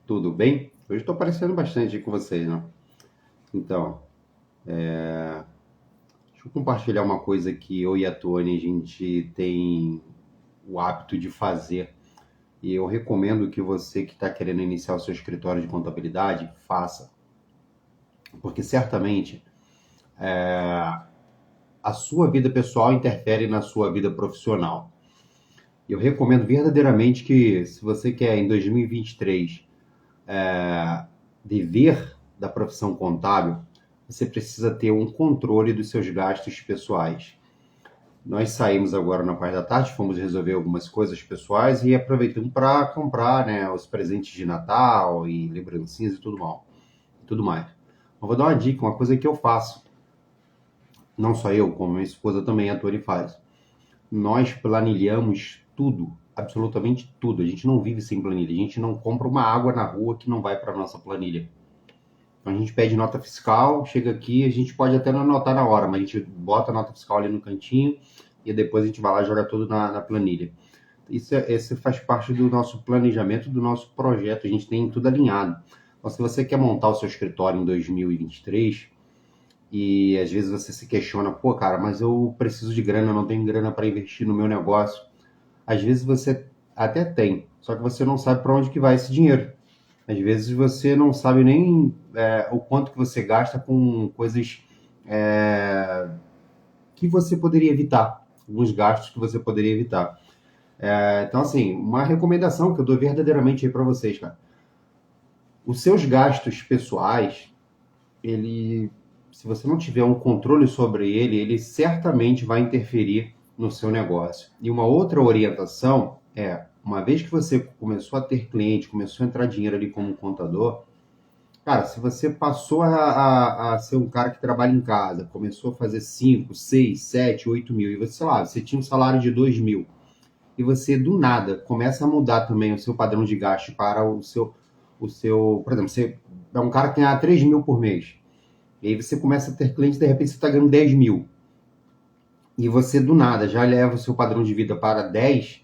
Tudo bem? Hoje estou aparecendo bastante com vocês, né? Então, deixa eu compartilhar uma coisa que eu e a Tony a gente tem o hábito de fazer. E eu recomendo que você que está querendo iniciar o seu escritório de contabilidade, faça. Porque certamente a sua vida pessoal interfere na sua vida profissional. Eu recomendo verdadeiramente que, se você quer em 2023 viver da profissão contábil, você precisa ter um controle dos seus gastos pessoais. Nós saímos agora na parte da tarde, fomos resolver algumas coisas pessoais e aproveitamos para comprar, né, os presentes de Natal e lembrancinhas e tudo mais. Eu vou dar uma dica, uma coisa que eu faço, não só eu, como minha esposa também, a Tori faz. Nós planilhamos tudo, absolutamente tudo. A gente não vive sem planilha. A gente não compra uma água na rua que não vai para nossa planilha. Então a gente pede nota fiscal, chega aqui, a gente pode até não anotar na hora, mas a gente bota a nota fiscal ali no cantinho e depois a gente vai lá e joga tudo na planilha. Esse faz parte do nosso planejamento, do nosso projeto, a gente tem tudo alinhado. Então, se você quer montar o seu escritório em 2023 e às vezes você se questiona, pô, cara, mas eu preciso de grana, eu não tenho grana para investir no meu negócio. Às vezes você até tem, só que você não sabe para onde que vai esse dinheiro. Às vezes você não sabe nem o quanto que você gasta com coisas é, que você poderia evitar, alguns gastos que você poderia evitar. Então, assim, uma recomendação que eu dou verdadeiramente aí para vocês, cara. Os seus gastos pessoais, ele, se você não tiver um controle sobre ele, ele certamente vai interferir no seu negócio. E uma outra orientação é, uma vez que você começou a ter cliente, começou a entrar dinheiro ali como contador, cara, se você passou a ser um cara que trabalha em casa, começou a fazer 5, 6, 7, 8 mil, e você, sei lá, você tinha um salário de 2 mil, e você do nada começa a mudar também o seu padrão de gasto para por exemplo, você é um cara que ganha 3 mil por mês, e aí você começa a ter clientes, de repente você está ganhando 10 mil, e você do nada já leva o seu padrão de vida para 10,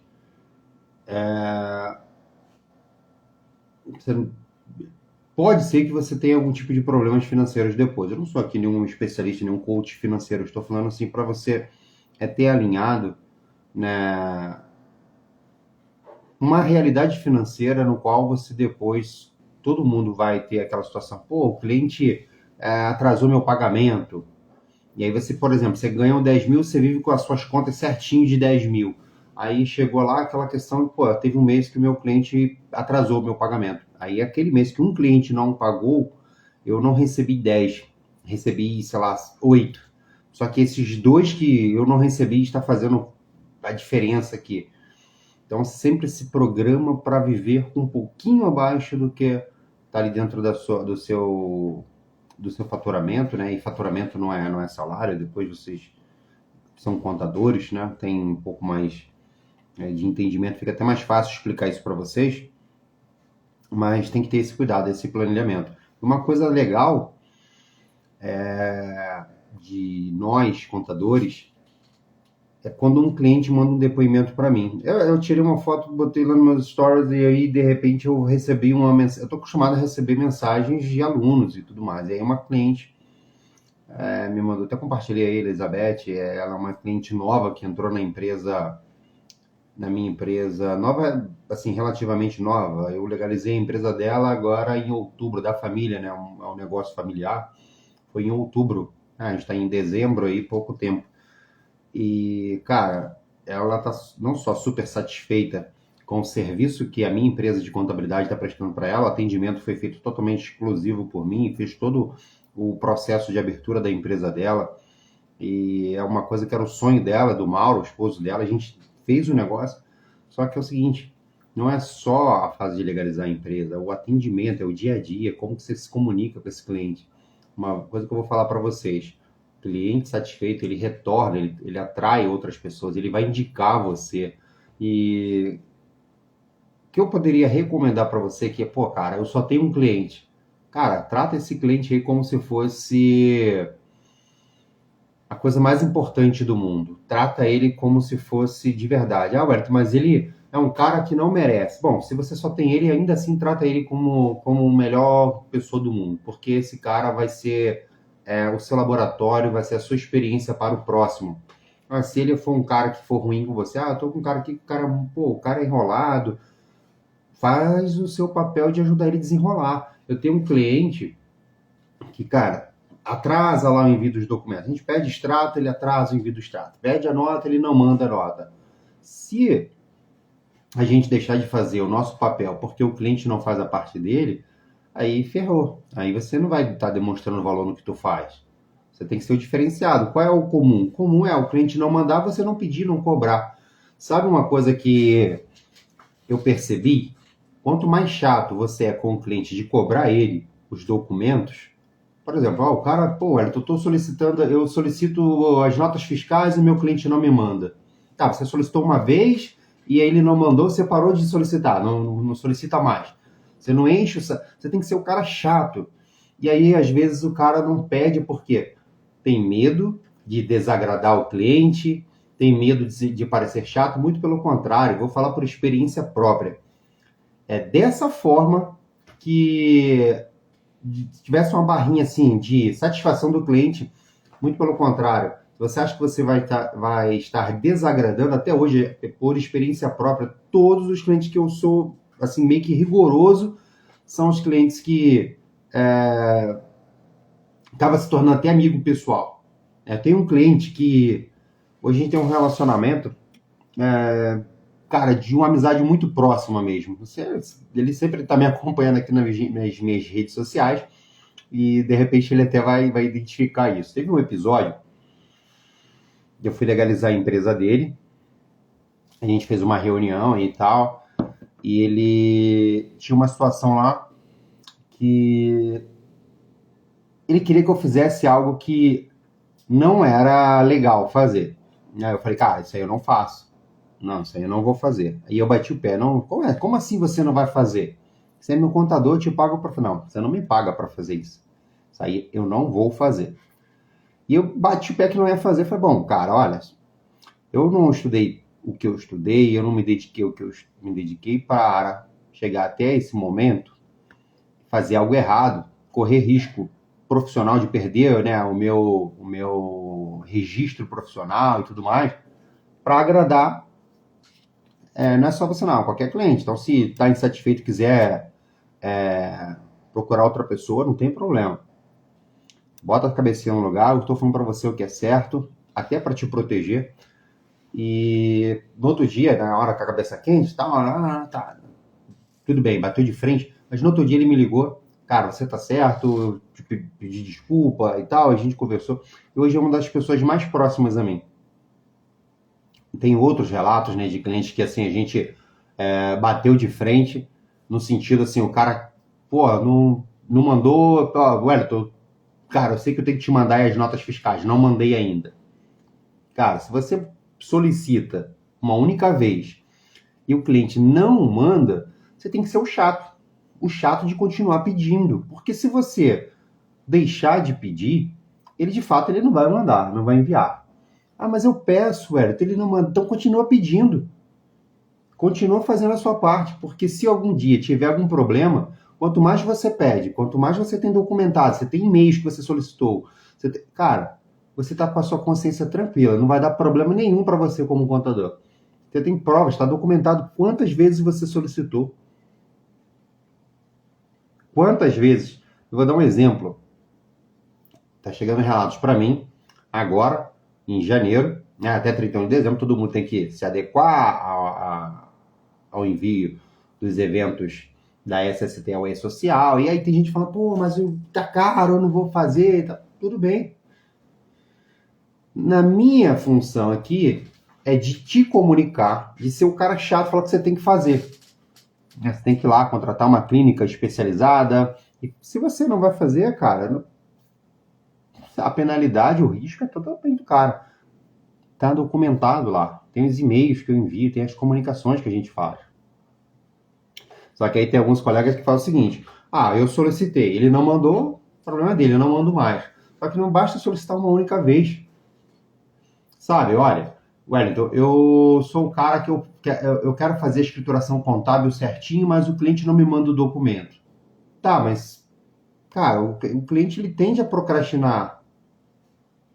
você pode ser que você tenha algum tipo de problemas financeiros depois. Eu não sou aqui nenhum especialista, nenhum coach financeiro. Estou falando assim para você ter alinhado, né, uma realidade financeira no qual você depois, todo mundo vai ter aquela situação, pô, o cliente atrasou meu pagamento. E aí você, por exemplo, você ganha 10 mil, você vive com as suas contas certinho de 10 mil. Aí chegou lá aquela questão, pô, teve um mês que o meu cliente atrasou o meu pagamento. Aí aquele mês que um cliente não pagou, eu não recebi 10, recebi, sei lá, 8. Só que esses dois que eu não recebi está fazendo a diferença aqui. Então sempre se programa para viver um pouquinho abaixo do que está ali dentro do seu faturamento, né? E faturamento não é salário, depois vocês são contadores, né? Tem um pouco mais de entendimento, fica até mais fácil explicar isso para vocês, mas tem que ter esse cuidado, esse planejamento. Uma coisa legal de nós, contadores, é quando um cliente manda um depoimento para mim. Eu tirei uma foto, botei lá nos meus stories e aí, de repente, eu recebi uma mensagem. Eu estou acostumado a receber mensagens de alunos e tudo mais. E aí uma cliente me mandou, até compartilhei aí, Elizabeth, ela é uma cliente nova que entrou na minha empresa, nova, assim, relativamente nova. Eu legalizei a empresa dela agora em outubro, da família, né? É um negócio familiar. Foi em outubro. A gente está em dezembro aí, pouco tempo. E, cara, ela tá não só super satisfeita com o serviço que a minha empresa de contabilidade está prestando para ela, o atendimento foi feito totalmente exclusivo por mim, fez todo o processo de abertura da empresa dela, e é uma coisa que era o sonho dela, do Mauro, o esposo dela, a gente fez o negócio, só que é o seguinte, não é só a fase de legalizar a empresa, o atendimento, é o dia a dia, como que você se comunica com esse cliente. Uma coisa que eu vou falar para vocês, cliente satisfeito, ele retorna, ele atrai outras pessoas, ele vai indicar você. E o que eu poderia recomendar para você que é, pô, cara, eu só tenho um cliente. Cara, trata esse cliente aí como se fosse a coisa mais importante do mundo. Trata ele como se fosse de verdade. Ah, Alberto, mas ele é um cara que não merece. Bom, se você só tem ele, ainda assim trata ele como a melhor pessoa do mundo, porque esse cara vai ser o seu laboratório, vai ser a sua experiência para o próximo. Ah, se ele for um cara que for ruim com você, eu tô com um cara aqui, o cara é enrolado, faz o seu papel de ajudar ele a desenrolar. Eu tenho um cliente que, cara, atrasa lá o envio dos documentos. A gente pede extrato, ele atrasa o envio do extrato. Pede a nota, ele não manda a nota. Se a gente deixar de fazer o nosso papel porque o cliente não faz a parte dele, aí ferrou. Aí você não vai estar demonstrando valor no que tu faz. Você tem que ser o diferenciado. Qual é o comum? O comum é o cliente não mandar, você não pedir, não cobrar. Sabe uma coisa que eu percebi? Quanto mais chato você é com o cliente de cobrar ele os documentos, por exemplo, o cara, eu solicito as notas fiscais e meu cliente não me manda. Tá, você solicitou uma vez e aí ele não mandou, você parou de solicitar, não solicita mais. Você não enche, você tem que ser o cara chato. E aí, às vezes, o cara não pede porque tem medo de desagradar o cliente, tem medo de parecer chato, muito pelo contrário, vou falar por experiência própria. É dessa forma que se tivesse uma barrinha assim de satisfação do cliente, muito pelo contrário, se você acha que você vai estar desagradando, até hoje, por experiência própria, todos os clientes que eu sou assim meio que rigoroso são os clientes que estava se tornando até amigo pessoal. Tem um cliente que hoje a gente tem um relacionamento, cara, de uma amizade muito próxima mesmo. Ele sempre está me acompanhando aqui nas minhas redes sociais e de repente ele até vai identificar isso. Teve um episódio, eu fui legalizar a empresa dele, a gente fez uma reunião e tal, e ele tinha uma situação lá que ele queria que eu fizesse algo que não era legal fazer. Aí eu falei, cara, isso aí eu não faço. Não, isso aí eu não vou fazer. Aí eu bati o pé. Não, como assim você não vai fazer? Você é meu contador, eu te pago para... Não, você não me paga para fazer isso. Isso aí eu não vou fazer. E eu bati o pé que não ia fazer. Falei, bom, cara, olha, eu não estudei o que eu estudei, eu não me dediquei o que eu me dediquei para chegar até esse momento, fazer algo errado, correr risco profissional de perder, né, o meu registro profissional e tudo mais, para agradar, não é só você não, qualquer cliente. Então, se está insatisfeito e quiser procurar outra pessoa, não tem problema. Bota a cabecinha no lugar, eu estou falando para você o que é certo, até para te proteger. E no outro dia, na hora com a cabeça quente, tá, tudo bem, bateu de frente, mas no outro dia ele me ligou, cara, você tá certo, te pedi desculpa e tal, a gente conversou, e hoje é uma das pessoas mais próximas a mim. Tem outros relatos, né, de clientes que assim, a gente bateu de frente, no sentido assim, o cara, não mandou, Wellington, cara, eu sei que eu tenho que te mandar as notas fiscais, não mandei ainda. Cara, se você solicita uma única vez e o cliente não manda, você tem que ser o chato de continuar pedindo, porque se você deixar de pedir, ele de fato ele não vai mandar, não vai enviar. Mas eu peço, ele não manda, então continua pedindo, continua fazendo a sua parte, porque se algum dia tiver algum problema, quanto mais você pede, quanto mais você tem documentado, você tem e-mails que você solicitou, cara, você está com a sua consciência tranquila, não vai dar problema nenhum para você como contador. Você tem provas, está documentado quantas vezes você solicitou. Quantas vezes? Eu vou dar um exemplo. Está chegando relatos para mim, agora, em janeiro, né, até 31 de dezembro, todo mundo tem que se adequar ao envio dos eventos da SST ao E-Social, e aí tem gente que fala, mas tá caro, eu não vou fazer, tá, tudo bem. Na minha função aqui é de te comunicar, de ser o cara chato, falar que você tem que fazer. Você tem que ir lá contratar uma clínica especializada. E se você não vai fazer, cara, a penalidade, o risco é totalmente do cara. Tá documentado lá. Tem os e-mails que eu envio, tem as comunicações que a gente faz. Só que aí tem alguns colegas que falam o seguinte, eu solicitei, ele não mandou, problema dele, eu não mando mais. Só que não basta solicitar uma única vez. Sabe, olha, Wellington, eu sou um cara que eu eu quero fazer a escrituração contábil certinho, mas o cliente não me manda o documento. Tá, mas, cara, o cliente ele tende a procrastinar.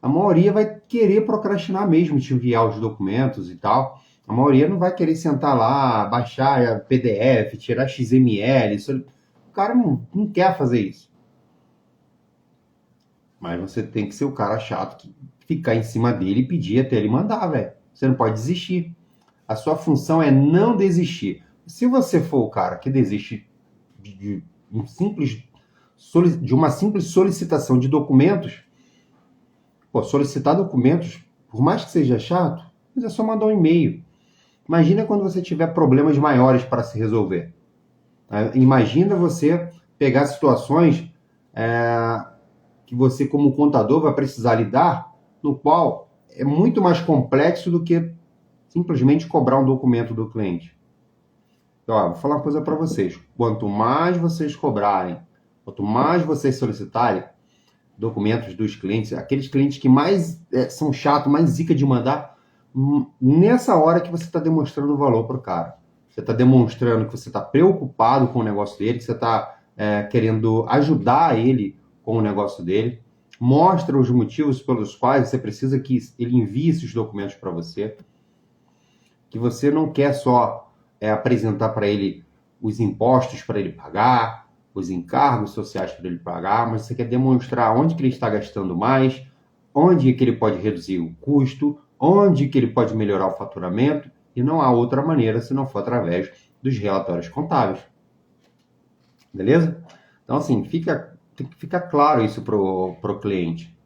A maioria vai querer procrastinar mesmo, te enviar os documentos e tal. A maioria não vai querer sentar lá, baixar PDF, tirar XML. O cara não quer fazer isso. Mas você tem que ser o cara chato que ficar em cima dele e pedir até ele mandar, velho. Você não pode desistir. A sua função é não desistir. Se você for o cara que desiste de uma simples solicitação de documentos, pô, solicitar documentos, por mais que seja chato, mas é só mandar um e-mail. Imagina quando você tiver problemas maiores para se resolver. Imagina você pegar situações que você, como contador, vai precisar lidar, no qual é muito mais complexo do que simplesmente cobrar um documento do cliente. Então, vou falar uma coisa para vocês. Quanto mais vocês cobrarem, quanto mais vocês solicitarem documentos dos clientes, aqueles clientes que mais são chatos, mais zica de mandar, nessa hora que você está demonstrando valor para o cara. Você está demonstrando que você está preocupado com o negócio dele, que você está querendo ajudar ele com o negócio dele. Mostra os motivos pelos quais você precisa que ele envie esses documentos para você. Que você não quer só apresentar para ele os impostos para ele pagar, os encargos sociais para ele pagar, mas você quer demonstrar onde que ele está gastando mais, onde que ele pode reduzir o custo, onde que ele pode melhorar o faturamento, e não há outra maneira se não for através dos relatórios contábeis. Beleza? Então, assim, tem que ficar claro isso pro cliente.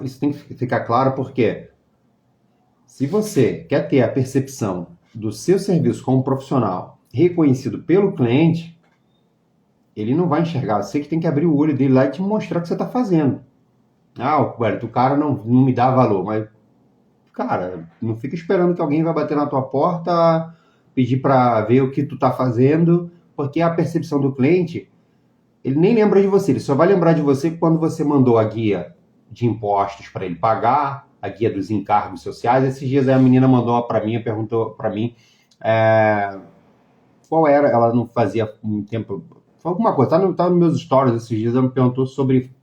Isso tem que ficar claro porque se você quer ter a percepção do seu serviço como profissional reconhecido pelo cliente, ele não vai enxergar. Você que tem que abrir o olho dele lá e te mostrar o que você está fazendo. O cara não me dá valor, mas, cara, não fica esperando que alguém vai bater na tua porta, pedir para ver o que tu está fazendo, porque a percepção do cliente, ele nem lembra de você, ele só vai lembrar de você quando você mandou a guia de impostos para ele pagar, a guia dos encargos sociais. Esses dias a menina mandou para mim, perguntou para mim qual era, ela não fazia um tempo, foi alguma coisa, tá nos meus stories esses dias, ela me perguntou sobre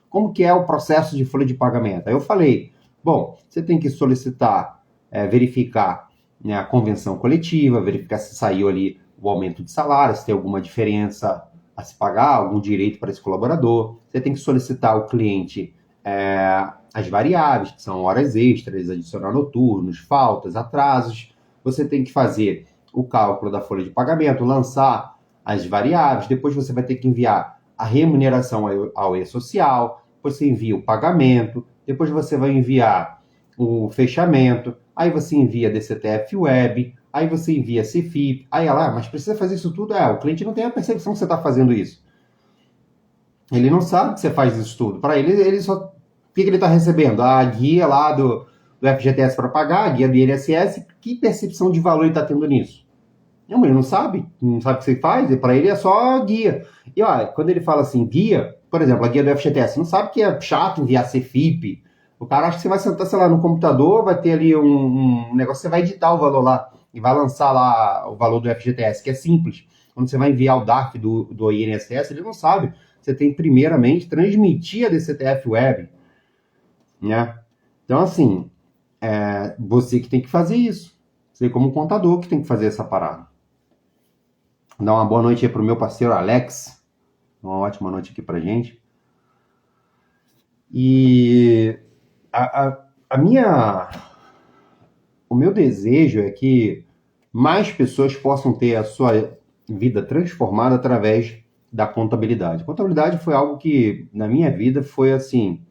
como que é o processo de folha de pagamento. Aí eu falei, bom, você tem que solicitar, verificar, né, a convenção coletiva, verificar se saiu ali o aumento de salário, se tem alguma diferença a se pagar, algum direito para esse colaborador. Você tem que solicitar ao cliente as variáveis, que são horas extras, adicionar noturnos, faltas, atrasos. Você tem que fazer o cálculo da folha de pagamento, lançar as variáveis, depois você vai ter que enviar a remuneração ao e-social, depois você envia o pagamento, depois você vai enviar o fechamento, aí você envia DCTF Web, aí você envia CFIP, aí ela, mas precisa fazer isso tudo? O cliente não tem a percepção que você está fazendo isso. Ele não sabe que você faz isso tudo. Para ele só... O que ele está recebendo? A guia lá do FGTS para pagar, a guia do INSS, que percepção de valor ele está tendo nisso? Não, ele não sabe o que você faz, e para ele é só guia. E quando ele fala assim, guia, por exemplo, a guia do FGTS, não sabe que é chato enviar CFIP. O cara acha que você vai sentar, sei lá, no computador, vai ter ali um negócio, você vai editar o valor lá e vai lançar lá o valor do FGTS, que é simples. Quando você vai enviar o DARF do INSS, ele não sabe. Você tem, primeiramente, transmitir a DCTF Web, né? Então, assim, você que tem que fazer isso. Você, como contador, que tem que fazer essa parada. Dar uma boa noite aí pro meu parceiro Alex. Uma ótima noite aqui pra gente. E o meu desejo é que mais pessoas possam ter a sua vida transformada através da contabilidade. Contabilidade foi algo que, na minha vida, foi assim,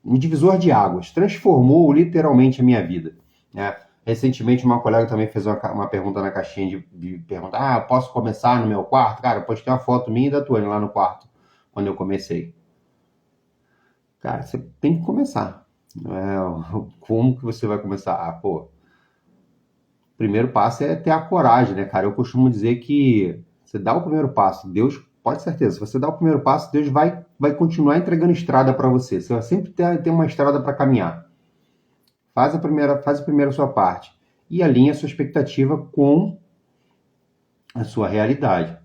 um divisor de águas, transformou literalmente a minha vida, né? Recentemente, uma colega também fez uma pergunta na caixinha de perguntar, posso começar no meu quarto? Cara, eu postei uma foto minha e da Tônia lá no quarto, quando eu comecei. Cara, você tem que começar. Como que você vai começar? O primeiro passo é ter a coragem, né, cara? Eu costumo dizer que você dá o primeiro passo, Deus, pode ter certeza, se você dá o primeiro passo, Deus vai continuar entregando estrada para você. Você vai sempre ter uma estrada para caminhar. faz a primeira sua parte e alinha a sua expectativa com a sua realidade.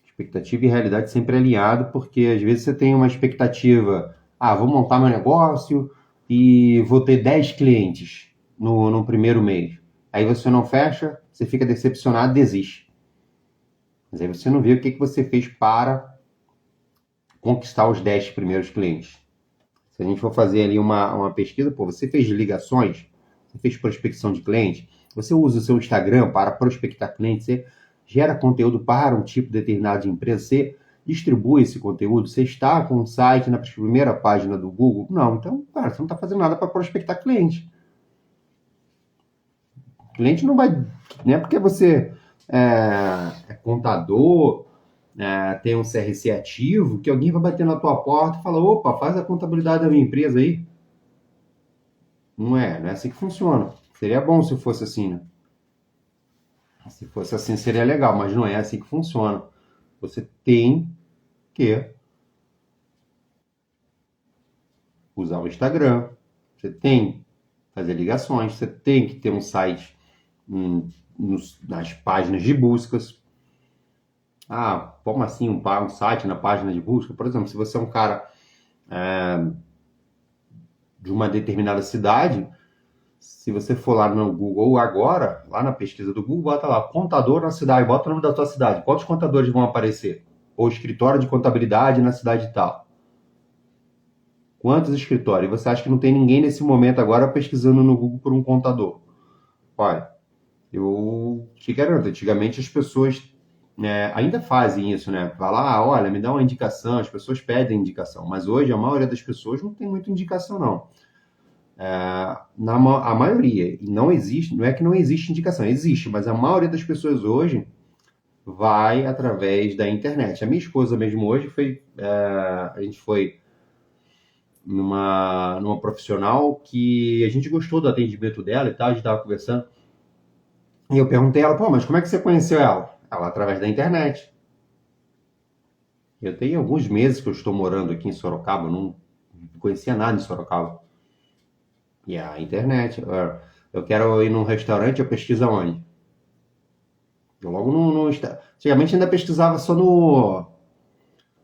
Expectativa e realidade sempre alinhado, porque às vezes você tem uma expectativa, vou montar meu negócio e vou ter 10 clientes no primeiro mês. Aí você não fecha, você fica decepcionado, desiste. Mas aí você não vê o que você fez para conquistar os 10 primeiros clientes. Se a gente for fazer ali uma pesquisa, você fez ligações, você fez prospecção de cliente, você usa o seu Instagram para prospectar clientes, você gera conteúdo para um tipo determinado de empresa, você distribui esse conteúdo, você está com um site na primeira página do Google? Não, então, cara, você não está fazendo nada para prospectar cliente. O cliente não vai, não é porque você é contador, tem um CRC ativo, que alguém vai bater na tua porta e fala, opa, faz a contabilidade da minha empresa aí. Não é assim que funciona. Seria bom se fosse assim, né? Se fosse assim seria legal, mas não é assim que funciona. Você tem que usar o Instagram, você tem que fazer ligações, você tem que ter um site nas páginas de buscas. Como assim um site na página de busca? Por exemplo, se você é um cara de uma determinada cidade, se você for lá no Google agora, lá na pesquisa do Google, bota lá, contador na cidade, bota o nome da tua cidade. Quantos contadores vão aparecer? Ou escritório de contabilidade na cidade tal. Quantos escritórios? E você acha que não tem ninguém nesse momento agora pesquisando no Google por um contador? Olha, eu te garanto, antigamente as pessoas ainda fazem isso, né? Fala, olha, me dá uma indicação, as pessoas pedem indicação, mas hoje a maioria das pessoas não tem muita indicação, não. A maioria, e não existe, não é que não existe indicação, existe, mas a maioria das pessoas hoje vai através da internet. A minha esposa mesmo hoje a gente foi numa profissional que a gente gostou do atendimento dela e tal, a gente estava conversando, e eu perguntei a ela, mas como é que você conheceu ela? Ela, através da internet. Eu tenho alguns meses que eu estou morando aqui em Sorocaba, eu não conhecia nada em Sorocaba. E a internet, eu quero ir num restaurante, eu pesquiso aonde? Eu logo antigamente ainda pesquisava só no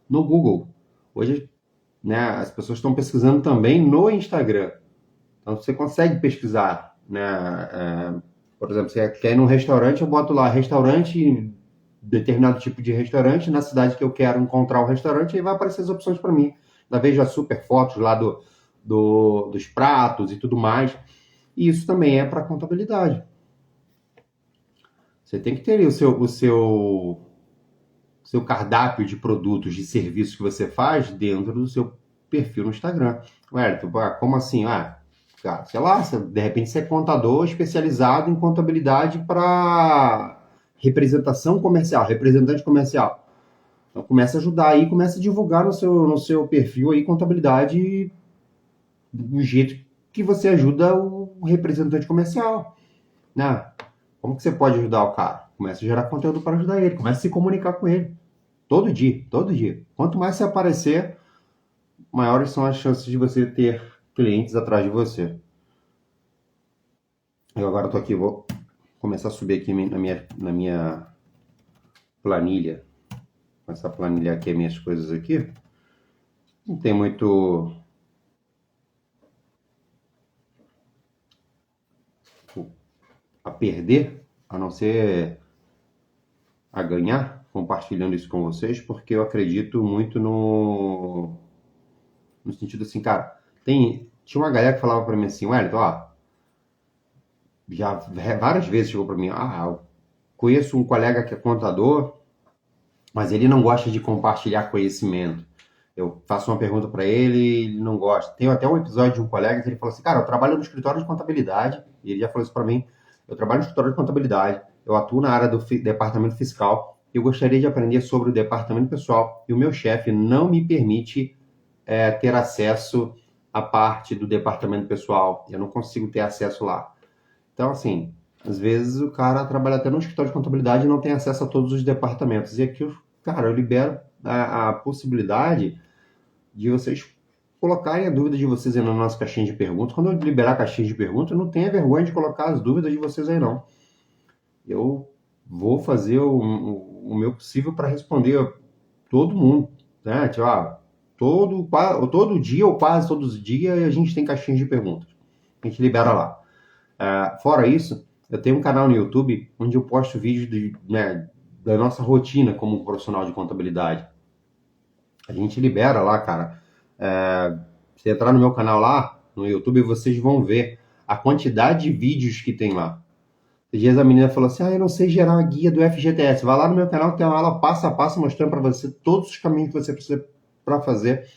Google. Hoje, né, as pessoas estão pesquisando também no Instagram. Então você consegue pesquisar, né? Por exemplo, você quer ir num restaurante, eu boto lá restaurante, determinado tipo de restaurante, na cidade que eu quero encontrar o restaurante, e vai aparecer as opções para mim. Da vez já super fotos lá dos pratos e tudo mais. E isso também é para contabilidade. Você tem que ter ali o seu cardápio de produtos, de serviços que você faz dentro do seu perfil no Instagram. Wellington, como assim? Cara, sei lá, de repente você é contador especializado em contabilidade para representação comercial, representante comercial. Então começa a ajudar aí, começa a divulgar no seu perfil aí contabilidade do jeito que você ajuda o representante comercial, né? Como que você pode ajudar o cara? Começa a gerar conteúdo para ajudar ele, começa a se comunicar com ele. Todo dia, todo dia. Quanto mais você aparecer, maiores são as chances de você ter clientes atrás de você. Eu agora estou aqui, vou começar a subir aqui na minha planilha. Começar a planilhar aqui as minhas coisas aqui. Não tem muito a perder, a não ser a ganhar, compartilhando isso com vocês, porque eu acredito muito no sentido assim, cara, tinha uma galera que falava para mim assim, Wellington, já várias vezes chegou para mim, eu conheço um colega que é contador, mas ele não gosta de compartilhar conhecimento. Eu faço uma pergunta para ele, ele não gosta. Tem até um episódio de um colega que ele falou assim, cara, eu trabalho no escritório de contabilidade, e ele já falou isso para mim, eu trabalho no escritório de contabilidade, eu atuo na área do departamento fiscal, eu gostaria de aprender sobre o departamento pessoal, e o meu chefe não me permite ter acesso à parte do departamento pessoal, eu não consigo ter acesso lá. Então, assim, às vezes o cara trabalha até no escritório de contabilidade e não tem acesso a todos os departamentos. E aqui, cara, eu libero a possibilidade de vocês colocarem a dúvida de vocês aí na nossa caixinha de perguntas. Quando eu liberar a caixinha de perguntas, não tenha vergonha de colocar as dúvidas de vocês aí, não. Eu vou fazer o meu possível para responder a todo mundo, né? Tipo, todo dia ou quase todos os dias a gente tem caixinha de perguntas. A gente libera lá. Fora isso, eu tenho um canal no YouTube onde eu posto vídeos né, da nossa rotina como profissional de contabilidade. A gente libera lá, cara. Se entrar no meu canal lá, no YouTube, vocês vão ver a quantidade de vídeos que tem lá. Esses dias a menina falou assim: eu não sei gerar a guia do FGTS. Vai lá no meu canal, tem uma aula passo a passo mostrando para você todos os caminhos que você precisa para fazer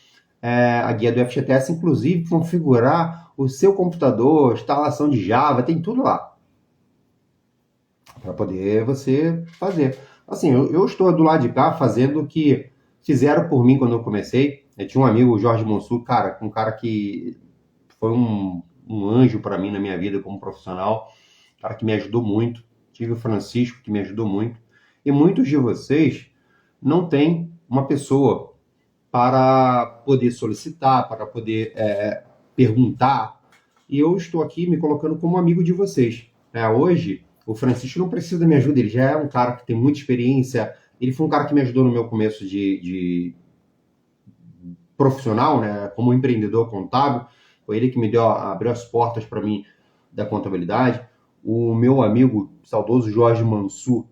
a guia do FGTS, inclusive configurar o seu computador, instalação de Java, tem tudo lá para poder você fazer. Assim, eu estou do lado de cá fazendo o que fizeram por mim quando eu comecei. Eu tinha um amigo, o Jorge Mansur, cara, um cara que foi um anjo para mim na minha vida como profissional, cara que me ajudou muito. Tive o Francisco, que me ajudou muito. E muitos de vocês não têm uma pessoa para poder solicitar, para poder perguntar. E eu estou aqui me colocando como amigo de vocês. Hoje, o Francisco não precisa da minha ajuda, ele já é um cara que tem muita experiência. Ele foi um cara que me ajudou no meu começo de profissional, né, como empreendedor contábil. Foi ele que me abriu as portas para mim da contabilidade. O meu amigo saudoso Jorge Mansur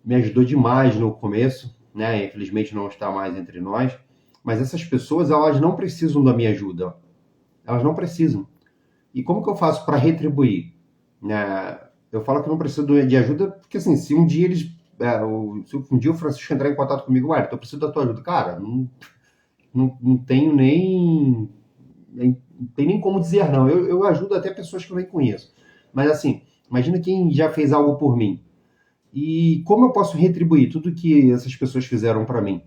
me ajudou demais no começo, né? Infelizmente não está mais entre nós. Mas essas pessoas, elas não precisam da minha ajuda. Elas não precisam. E como que eu faço para retribuir? Eu falo que não preciso de ajuda, porque assim, se um dia se um dia o Francisco entrar em contato comigo, eu preciso da tua ajuda. Cara, não tenho não tem nem como dizer não. Eu ajudo até pessoas que eu nem conheço. Mas assim, imagina quem já fez algo por mim. E como eu posso retribuir tudo que essas pessoas fizeram para mim?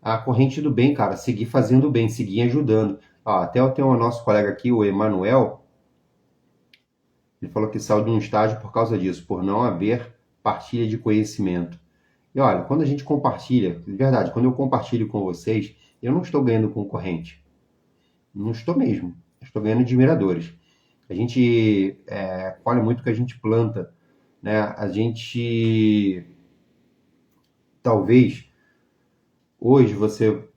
A corrente do bem, cara, seguir fazendo bem, seguir ajudando. Até eu tenho o nosso colega aqui, o Emanuel, ele falou que saiu de um estágio por causa disso, por não haver partilha de conhecimento. E olha, quando a gente compartilha, de verdade, quando eu compartilho com vocês, eu não estou ganhando concorrente. Não estou mesmo. Estou ganhando admiradores. A gente colhe muito o que a gente planta, né? A gente, talvez, hoje você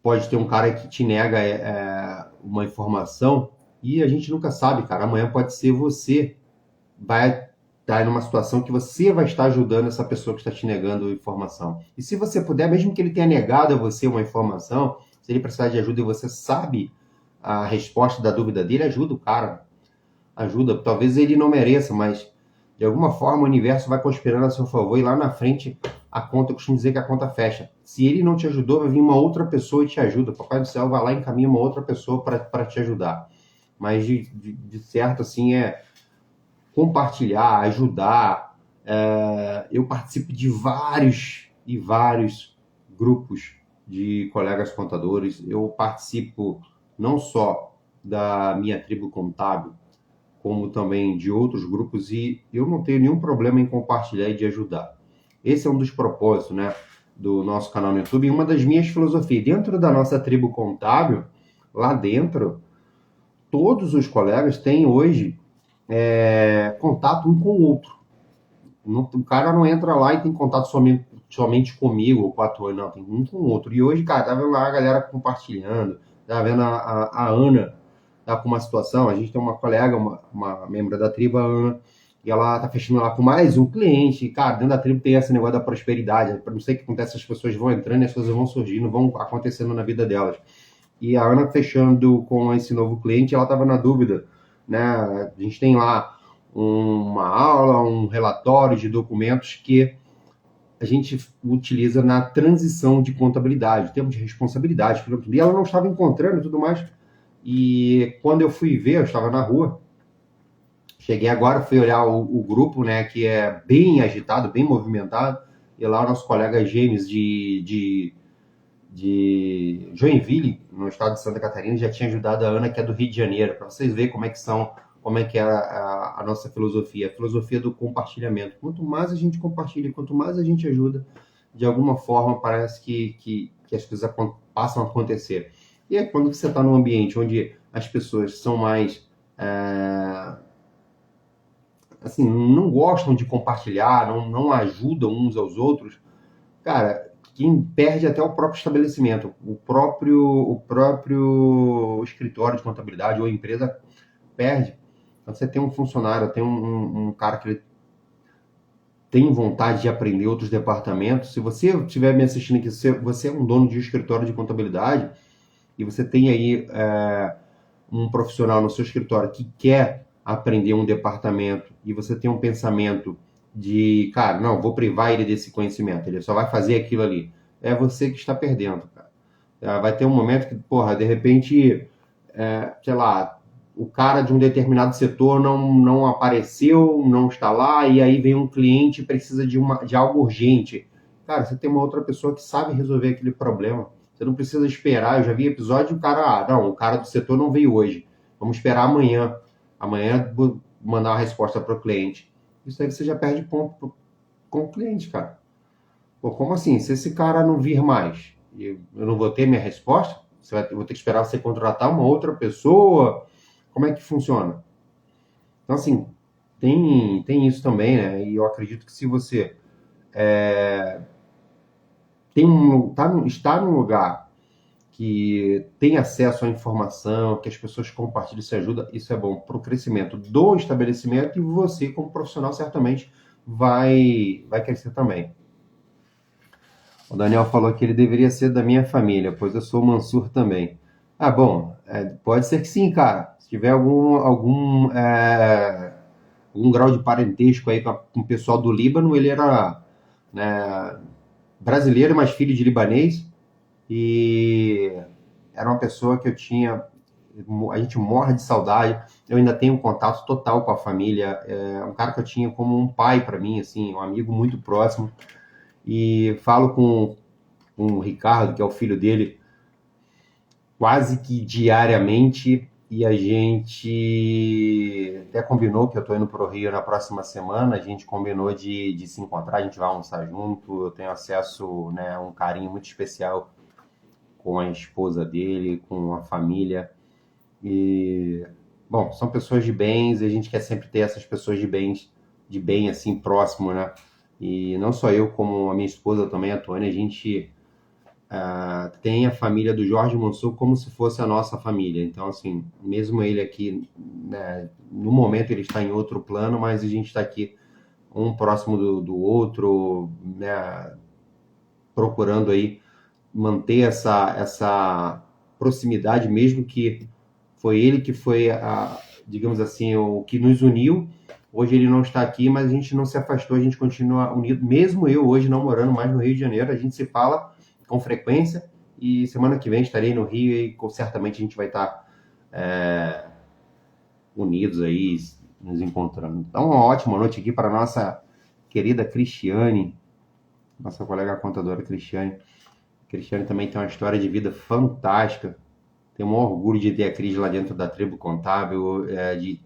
pode ter um cara que te nega uma informação e a gente nunca sabe, cara. Amanhã pode ser você vai estar numa situação que você vai estar ajudando essa pessoa que está te negando informação. E se você puder, mesmo que ele tenha negado a você uma informação, se ele precisar de ajuda e você sabe a resposta da dúvida dele, ajuda o cara. Ajuda. Talvez ele não mereça, mas de alguma forma o universo vai conspirando a seu favor e lá na frente a conta, eu costumo dizer que a conta fecha. Se ele não te ajudou, vai vir uma outra pessoa e te ajuda. Papai do céu vai lá e encaminha uma outra pessoa para te ajudar. Mas de certo, assim, compartilhar, ajudar. Eu participo de vários e vários grupos de colegas contadores. Eu participo não só da minha tribo contábil, como também de outros grupos, e eu não tenho nenhum problema em compartilhar e de ajudar. Esse é um dos propósitos, né, do nosso canal no YouTube, e uma das minhas filosofias. Dentro da nossa tribo contábil, lá dentro, todos os colegas têm hoje contato um com o outro. O cara não entra lá e tem contato somente comigo ou com a tua, não, tem um com o outro. E hoje, cara, tá vendo lá a galera compartilhando, tá vendo a Ana tá com uma situação, a gente tem uma colega, uma membro da tribo, a Ana, e ela tá fechando lá com mais um cliente, e, cara, dentro da tribo tem esse negócio da prosperidade, para não sei o que acontece, as pessoas vão entrando e as coisas vão surgindo, vão acontecendo na vida delas. E a Ana fechando com esse novo cliente, ela estava na dúvida, né? A gente tem lá uma aula, um relatório de documentos que a gente utiliza na transição de contabilidade, termos de responsabilidade, e ela não estava encontrando e tudo mais. E quando eu fui ver, eu estava na rua, cheguei agora, fui olhar o grupo, né, que é bem agitado, bem movimentado, e lá o nosso colega James de Joinville, no estado de Santa Catarina, já tinha ajudado a Ana, que é do Rio de Janeiro, para vocês verem como é que é a nossa filosofia, a filosofia do compartilhamento. Quanto mais a gente compartilha, quanto mais a gente ajuda, de alguma forma parece que as coisas passam a acontecer. E é quando você está num ambiente onde as pessoas são mais, assim, não gostam de compartilhar, não ajudam uns aos outros, cara, quem perde até o próprio estabelecimento, o próprio escritório de contabilidade ou empresa perde. Então, você tem um funcionário, tem um cara que ele tem vontade de aprender outros departamentos. Se você estiver me assistindo aqui, você é um dono de escritório de contabilidade e você tem aí um profissional no seu escritório que quer aprender um departamento e você tem um pensamento de, cara, não, vou privar ele desse conhecimento, ele só vai fazer aquilo ali. É você que está perdendo, cara. Vai ter um momento que, porra, de repente, sei lá, o cara de um determinado setor não apareceu, não está lá, e aí vem um cliente e precisa de algo urgente. Cara, você tem uma outra pessoa que sabe resolver aquele problema. Você não precisa esperar. Eu já vi episódio, o cara do setor não veio hoje. Vamos esperar amanhã. Amanhã vou mandar uma resposta para o cliente. Isso aí você já perde ponto com o cliente, cara. Pô, como assim? Se esse cara não vir mais, eu não vou ter minha resposta? Eu vou ter que esperar você contratar uma outra pessoa? Como é que funciona? Então, assim, tem isso também, né? E eu acredito que se você está num lugar que tem acesso à informação, que as pessoas compartilham e se ajudam, isso é bom para o crescimento do estabelecimento e você, como profissional, certamente vai crescer também. O Daniel falou que ele deveria ser da minha família, pois eu sou Mansur também. Ah, bom, pode ser que sim, cara. Se tiver algum grau de parentesco aí com o pessoal do Líbano, ele era, né, brasileiro, mas filho de libanês, e era uma pessoa que a gente morre de saudade. Eu ainda tenho um contato total com a família. É um cara que eu tinha como um pai para mim, assim, um amigo muito próximo. E falo com o Ricardo, que é o filho dele, quase que diariamente. E a gente até combinou que eu estou indo para o Rio na próxima semana. A gente combinou de se encontrar, a gente vai almoçar junto. Eu tenho acesso, né, a um carinho muito especial com a esposa dele, com a família. E, bom, são pessoas de bens e a gente quer sempre ter essas pessoas de bem assim, próximo, né? E não só eu, como a minha esposa também, a Tônia, a gente tem a família do Jorge Mansur como se fosse a nossa família. Então, assim, mesmo ele aqui, né, no momento ele está em outro plano, mas a gente está aqui um próximo do outro, né, procurando aí manter essa proximidade, mesmo que foi ele que foi, digamos assim, o que nos uniu. Hoje ele não está aqui, mas a gente não se afastou, a gente continua unido. Mesmo eu hoje não morando mais no Rio de Janeiro, a gente se fala com frequência e semana que vem estarei no Rio e certamente a gente vai estar unidos aí, nos encontrando. Então, uma ótima noite aqui para a nossa querida Cristiane, nossa colega contadora Cristiane. Cristiane também tem uma história de vida fantástica. Tenho um orgulho de ter a Cris lá dentro da tribo contábil, de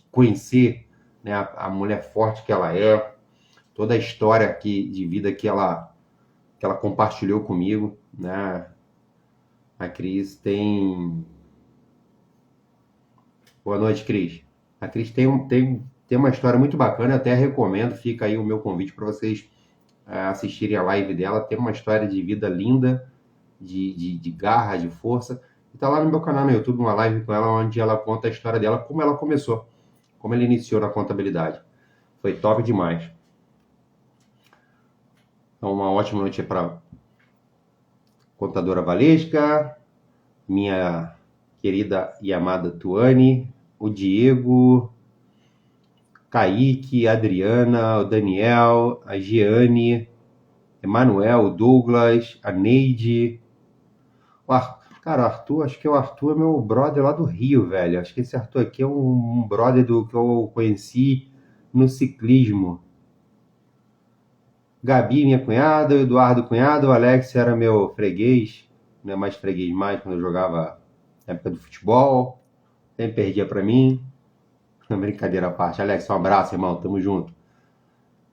conhecer, né, a mulher forte que ela é, toda a história de vida que ela compartilhou comigo, né? A Cris tem... Boa noite, Cris. A Cris tem uma história muito bacana, eu até recomendo, fica aí o meu convite para vocês assistirem a live dela. Tem uma história de vida linda, de garra, de força. Está lá no meu canal no YouTube, uma live com ela, onde ela conta a história dela, como ela começou, como ela iniciou na contabilidade. Foi top demais. Então, uma ótima noite para contadora Valesca, minha querida e amada Tuane, o Diego, Kaique, a Adriana, o Daniel, a Giane, Emanuel, o Douglas, a Neide, cara, o Arthur, acho que o Arthur é meu brother lá do Rio, velho. Acho que esse Arthur aqui é um brother que eu conheci no ciclismo. Gabi, minha cunhada, o Eduardo, cunhado, o Alex era meu freguês, não é mais freguês mais, quando eu jogava na época do futebol, sempre perdia pra mim. Brincadeira à parte. Alex, um abraço, irmão, tamo junto.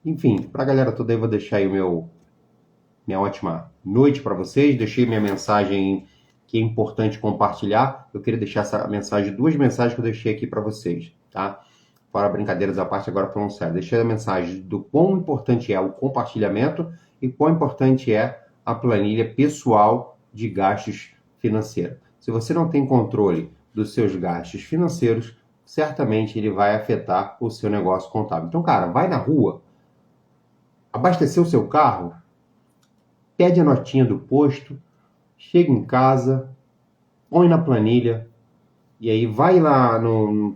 Enfim, pra galera toda aí, vou deixar aí minha ótima noite pra vocês. Deixei minha mensagem que é importante compartilhar. Eu queria deixar essa mensagem, 2 mensagens que eu deixei aqui para vocês, tá? Fora brincadeiras à parte, agora falando sério. Deixei a mensagem do quão importante é o compartilhamento e quão importante é a planilha pessoal de gastos financeiros. Se você não tem controle dos seus gastos financeiros, certamente ele vai afetar o seu negócio contábil. Então, cara, vai na rua, abastecer o seu carro, pede a notinha do posto, chega em casa, põe na planilha, e aí vai lá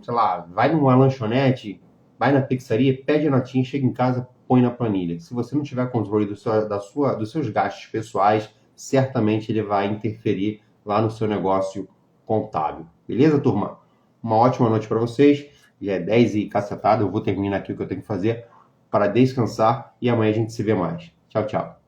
sei lá, vai numa lanchonete, vai na pizzaria, pede a notinha, chega em casa, põe na planilha. Se você não tiver controle dos seus gastos pessoais, certamente ele vai interferir lá no seu negócio contábil. Beleza, turma? Uma ótima noite para vocês. Já é 10 e cacetada, eu vou terminar aqui o que eu tenho que fazer para descansar e amanhã a gente se vê mais. Tchau, tchau.